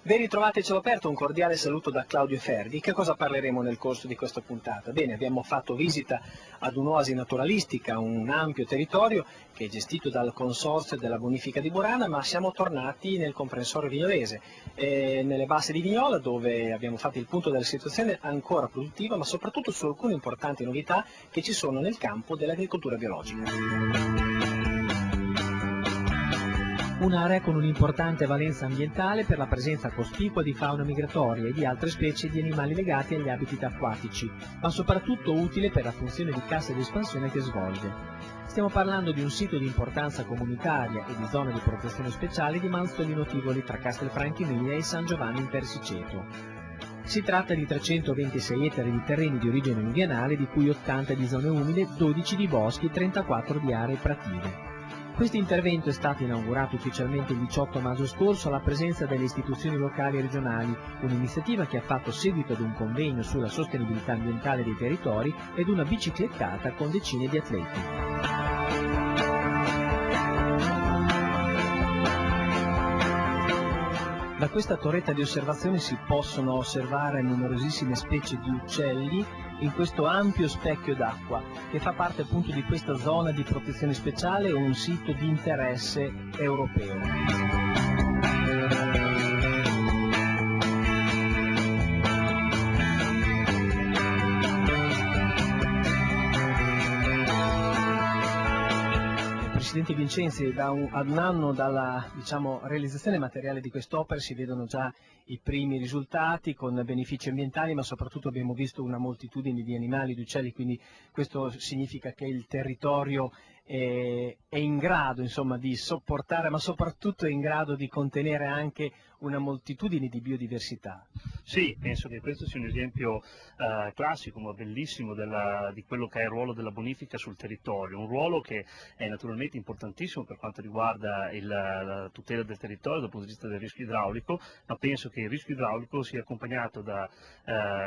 Ben ritrovati a cielo aperto, un cordiale saluto da Claudio Ferri. Che cosa parleremo nel corso di questa puntata? Bene, abbiamo fatto visita ad un'oasi naturalistica, un ampio territorio che è gestito dal Consorzio della Bonifica di Burana, ma siamo tornati nel comprensorio vignolese, nelle basse di Vignola, dove abbiamo fatto il punto della situazione ancora produttiva, ma soprattutto su alcune importanti novità che ci sono nel campo dell'agricoltura biologica. Un'area con un'importante valenza ambientale per la presenza cospicua di fauna migratoria e di altre specie di animali legati agli habitat acquatici, ma soprattutto utile per la funzione di cassa di espansione che svolge. Stiamo parlando di un sito di importanza comunitaria e di zona di protezione speciale di Manzolino Tivoli tra Castelfranco Emilia e San Giovanni in Persiceto. Si tratta di 326 ettari di terreni di origine alluvionale, di cui 80 di zone umide, 12 di boschi e 34 di aree prative. Questo intervento è stato inaugurato ufficialmente il 18 maggio scorso alla presenza delle istituzioni locali e regionali, un'iniziativa che ha fatto seguito ad un convegno sulla sostenibilità ambientale dei territori ed una biciclettata con decine di atleti. Da questa torretta di osservazione si possono osservare numerosissime specie di uccelli in questo ampio specchio d'acqua che fa parte appunto di questa zona di protezione speciale, un sito di interesse europeo. Presidente Vincenzi, ad un anno dalla realizzazione materiale di quest'opera si vedono già i primi risultati con benefici ambientali, ma soprattutto abbiamo visto una moltitudine di animali, di uccelli, quindi questo significa che il territorio è in grado di sopportare, ma soprattutto è in grado di contenere anche una moltitudine di biodiversità. Sì, penso che questo sia un esempio classico, ma bellissimo di quello che è il ruolo della bonifica sul territorio, un ruolo che è naturalmente importantissimo per quanto riguarda la tutela del territorio dal punto di vista del rischio idraulico, ma penso che il rischio idraulico sia accompagnato da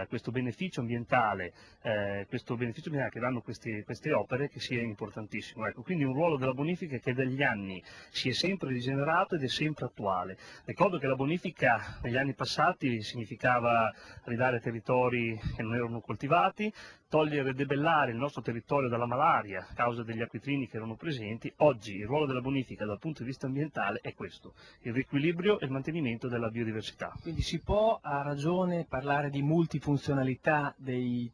questo beneficio ambientale che danno queste opere, che sia importantissimo. Ecco, quindi un ruolo della bonifica che dagli anni si è sempre rigenerato ed è sempre attuale. Ricordo che la bonifica negli anni passati significava ridare territori che non erano coltivati, togliere e debellare il nostro territorio dalla malaria a causa degli acquitrini che erano presenti. Oggi il ruolo della bonifica dal punto di vista ambientale è questo, il riequilibrio e il mantenimento della biodiversità. Quindi si può a ragione parlare di multifunzionalità degli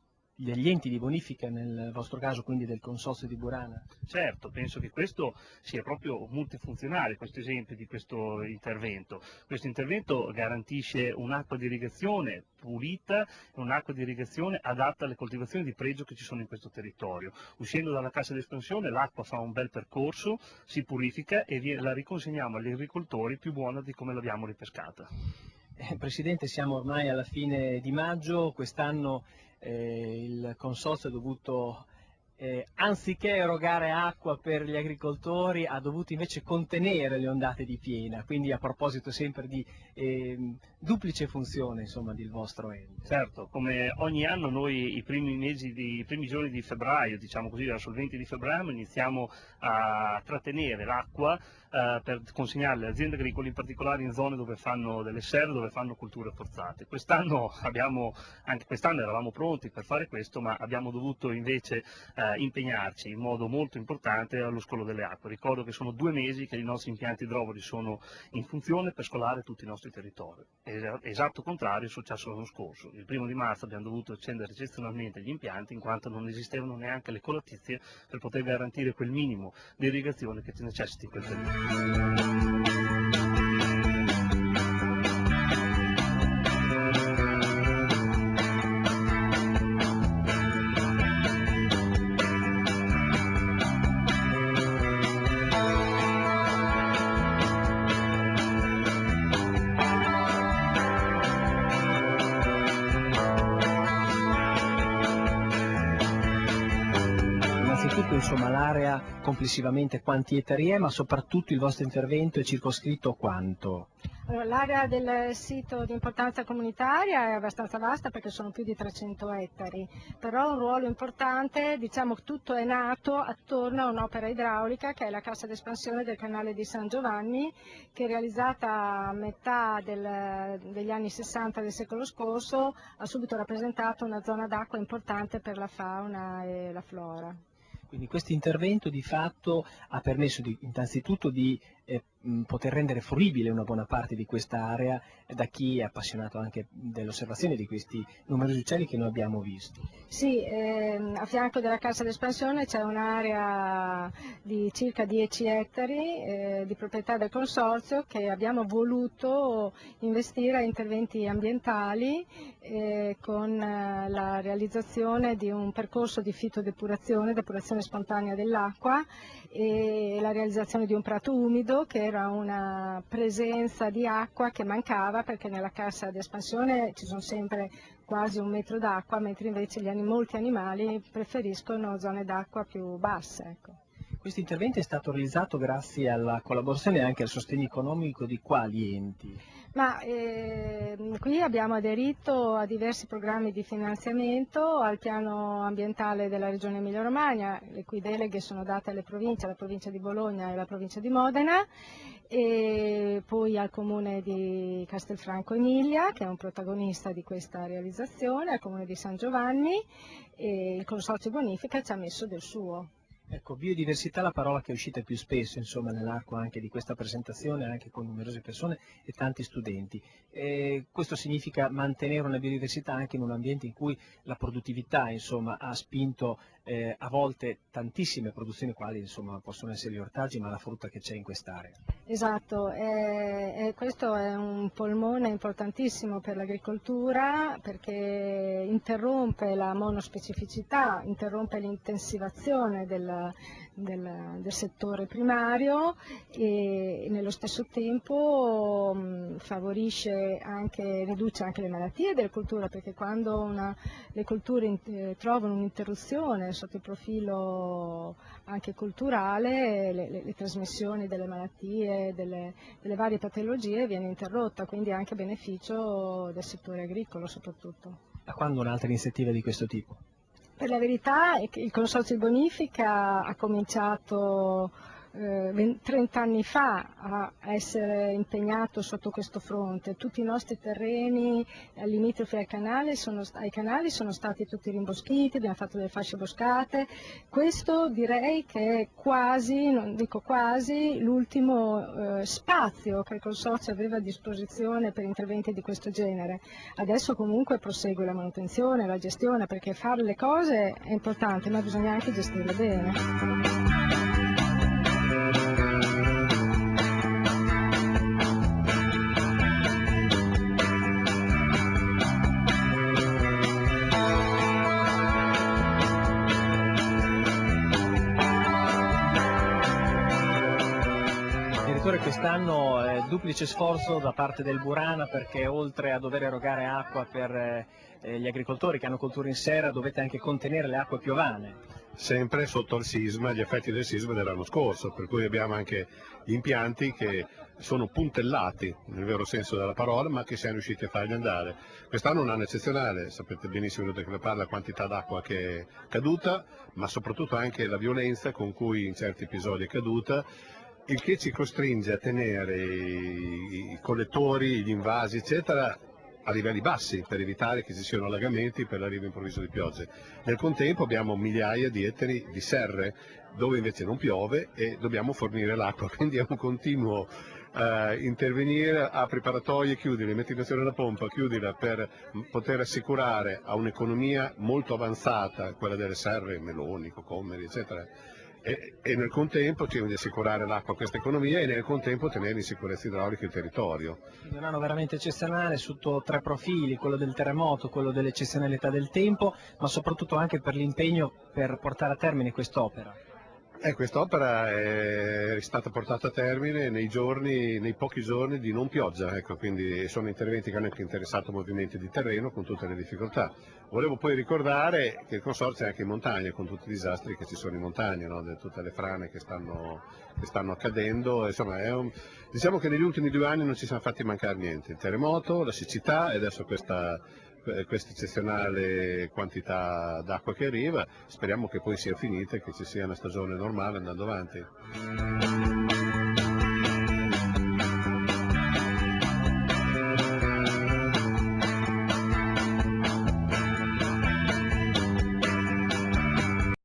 enti di bonifica, nel vostro caso quindi del Consorzio di Burana? Certo, penso che questo sia proprio multifunzionale, questo esempio di questo intervento. Questo intervento garantisce un'acqua di irrigazione pulita e un'acqua di irrigazione adatta alle coltivazioni di pregio che ci sono in questo territorio. Uscendo dalla cassa di espansione l'acqua fa un bel percorso, si purifica e la riconsegniamo agli agricoltori più buona di come l'abbiamo ripescata. Presidente, siamo ormai alla fine di maggio, quest'anno il Consorzio ha dovuto, anziché erogare acqua per gli agricoltori, ha dovuto invece contenere le ondate di piena, quindi a proposito sempre di duplice funzione del vostro ente. Certo, come ogni anno noi i primi giorni di febbraio, diciamo così, verso il 20 di febbraio, iniziamo a trattenere l'acqua per consegnarle alle aziende agricole, in particolare in zone dove fanno delle serre, dove fanno colture forzate. Quest'anno eravamo pronti per fare questo, ma abbiamo dovuto invece impegnarci in modo molto importante allo scolo delle acque. Ricordo che sono 2 mesi che i nostri impianti idrovoli sono in funzione per scolare tutti i nostri territori. Esatto contrario è successo l'anno scorso. Il 1° di marzo abbiamo dovuto accendere eccezionalmente gli impianti in quanto non esistevano neanche le colattizie per poter garantire quel minimo di irrigazione che necessita in quel periodo. L'area complessivamente quanti ettari è, ma soprattutto il vostro intervento è circoscritto a quanto? L'area del sito di importanza comunitaria è abbastanza vasta perché sono più di 300 ettari, però un ruolo importante, diciamo che tutto è nato attorno a un'opera idraulica che è la cassa d'espansione del canale di San Giovanni, che realizzata a metà degli anni 60 del secolo scorso ha subito rappresentato una zona d'acqua importante per la fauna e la flora. Quindi questo intervento di fatto ha permesso innanzitutto di poter rendere fruibile una buona parte di questa area da chi è appassionato anche dell'osservazione di questi numerosi uccelli che noi abbiamo visto. Sì, a fianco della cassa d'espansione c'è un'area di circa 10 ettari di proprietà del consorzio che abbiamo voluto investire a interventi ambientali con la realizzazione di un percorso di fitodepurazione, depurazione spontanea dell'acqua e la realizzazione di un prato umido che era una presenza di acqua che mancava perché nella cassa d'espansione ci sono sempre quasi 1 metro d'acqua, mentre invece molti animali preferiscono zone d'acqua più basse. Ecco. Questo intervento è stato realizzato grazie alla collaborazione e anche al sostegno economico di quali enti? Qui abbiamo aderito a diversi programmi di finanziamento, al piano ambientale della Regione Emilia-Romagna, le cui deleghe sono date alle province, la provincia di Bologna e la provincia di Modena, e poi al comune di Castelfranco Emilia, che è un protagonista di questa realizzazione, al comune di San Giovanni, e il Consorzio Bonifica ci ha messo del suo. Ecco, biodiversità è la parola che è uscita più spesso, insomma, nell'arco anche di questa presentazione, anche con numerose persone e tanti studenti. Questo significa mantenere una biodiversità anche in un ambiente in cui la produttività, insomma, ha spinto a volte tantissime produzioni, quali insomma, possono essere gli ortaggi, ma la frutta che c'è in quest'area. Esatto, questo è un polmone importantissimo per l'agricoltura perché interrompe la monospecificità, interrompe l'intensivazione del settore primario e nello stesso tempo riduce anche le malattie delle colture, perché quando le colture trovano un'interruzione sotto il profilo anche culturale, le trasmissioni delle malattie, delle varie patologie viene interrotta, quindi anche a beneficio del settore agricolo soprattutto. Da quando un'altra iniziativa di questo tipo? Per la verità il Consorzio di Bonifica ha cominciato 30 anni fa a essere impegnato sotto questo fronte. Tutti i nostri terreni limitrofi ai canali sono stati tutti rimboschiti, abbiamo fatto delle fasce boscate. Questo direi che è quasi, non dico quasi, l'ultimo spazio che il Consorzio aveva a disposizione per interventi di questo genere. Adesso comunque prosegue la manutenzione, la gestione, perché fare le cose è importante, ma bisogna anche gestirle bene. Quest'anno duplice sforzo da parte del Burana, perché oltre a dover erogare acqua per gli agricoltori che hanno colture in serra dovete anche contenere le acque piovane. Sempre sotto il sisma, gli effetti del sisma dell'anno scorso, per cui abbiamo anche gli impianti che sono puntellati nel vero senso della parola, ma che siamo riusciti a farli andare. Quest'anno è un anno eccezionale, sapete benissimo che ne parla, la quantità d'acqua che è caduta, ma soprattutto anche la violenza con cui in certi episodi è caduta, il che ci costringe a tenere i collettori, gli invasi eccetera a livelli bassi per evitare che ci siano allagamenti per l'arrivo improvviso di piogge. Nel contempo abbiamo migliaia di ettari di serre dove invece non piove e dobbiamo fornire l'acqua, quindi è un continuo intervenire, apri paratoie, chiudili, metti in azione la pompa, chiudila, per poter assicurare a un'economia molto avanzata, quella delle serre, meloni, cocomeri eccetera, e nel contempo cercano di assicurare l'acqua a questa economia e nel contempo tenere in sicurezza idraulica il territorio. Quindi un anno veramente eccezionale sotto 3 profili, quello del terremoto, quello dell'eccezionalità del tempo, ma soprattutto anche per l'impegno per portare a termine quest'opera. Quest'opera è stata portata a termine nei pochi giorni di non pioggia, ecco, quindi sono interventi che hanno anche interessato movimenti di terreno con tutte le difficoltà. Volevo poi ricordare che il Consorzio è anche in montagna, con tutti i disastri che ci sono in montagna, no? Tutte le frane che stanno accadendo, insomma, diciamo che negli ultimi 2 anni non ci siamo fatti mancare niente, il terremoto, la siccità e adesso questa eccezionale quantità d'acqua che arriva. Speriamo che poi sia finita e che ci sia una stagione normale andando avanti.